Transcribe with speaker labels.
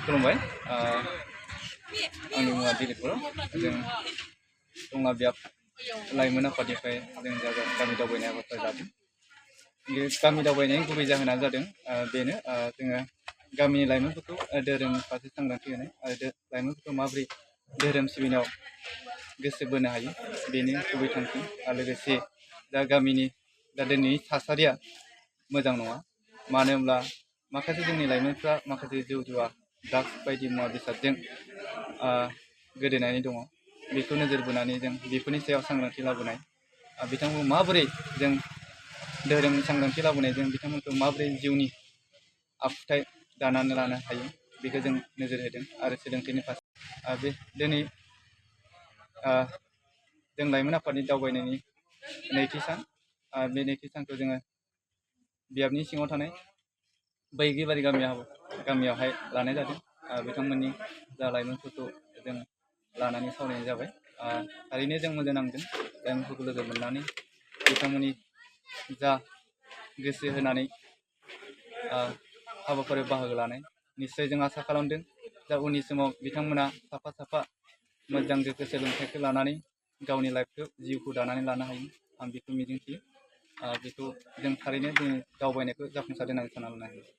Speaker 1: खुलुमबाय आंनि मुङा दिलिप बर' जों टंला बियाब लाइमोन आफादनिफ्राय जों गामि दावबायनाय हाबाफारि लादों। बे गामि दावबायनायनि गुबै जाहोना जादों बेनो जोङो गामिनि लाइमोनफोरखौ धोरोमनि फारसे सांग्रांथि होनाय आरो लाइमोनफोरखौ माबोरै धोरोम सिबिनायाव गोसो बोनो हायो बेनि गुबै थांखि आरो लोगोसे दा गामिनि दा दिनैनि थासारिया मोजां नङा। मानो होनब्ला माखासे जोंनि लाइमोनफ्रा माखासे जौ जुवा ड्राग्स बायदि मुवा बेसादजों गोदोनानै दङ। बेखौ नोजोर बोनानै जों बेफोरनि सायाव सांग्रांथि लाबोनाय बिथांमोनखौ माबोरै जों धोरोमनि सांग्रांथि लाबोनायजों बिथांमोनखौ माबोरै जिउनि आखुथाय दानानै लानो हायो बेखौ जों नोजोर होदों आरो सोलोंथाइनि फारसे बे दिनै जों लाइमोन आफादनि दावबायनायनि नैथि सान बे नैथि सानखौ जोङो बियाबनि सिङाव थानाय बैगिबारि गामियावहाय लानाय जादों। बिथांमोननि जा लाइमोनफोरखौ जों लानानै सावरायनाय जाबाय। थारैनो जों मोजां नांदों लाइमोनफोरखौ लोगो मोननानै बिथांमोननि जा गोसो होनानै हाबाफारियाव बाहागो लानाय निस्सय जों आसा खालामदों दा उननि समाव बिथांमोना साफा साफा मोजां गोग्गो सोलोंथाइखौ लानानै गावनि लाइफखौ जिउखौ दानानै लानो हायो आं बेखौ मिजिंथियो। बेखौ जों थारैनो जोङो दावबायनायखौ जाफुंसार होनानै सानना लानो हायो।